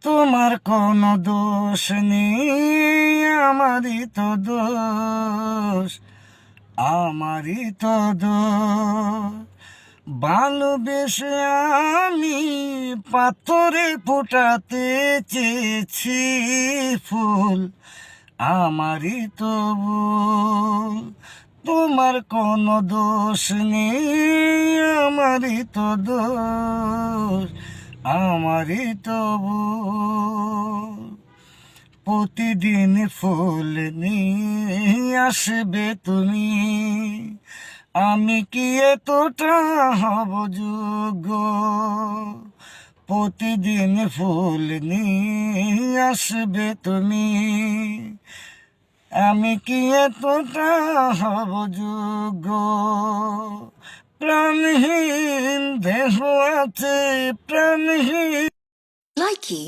তোমার কোনো দোষ নেই, আমারই তো দোষ, আমারই তো দোষ। ভালোবেসে আমি পাথরে ফোটাতে চেয়েছি ফুল, আমারই তো ভুল। তোমার কোনো দোষ নেই, আমারই তো দোষ, আমারই তো ভুল। প্রতিদিন ফুল নিয়ে আসবে তুমি, আমি কি এতটা হব যোগ্য? প্রতিদিন ফুল নিয়ে আসবে তুমি, আমি কি এতটা হব যোগ্য? প্রাণহীন দেহ আছে, প্রাণহীন Likey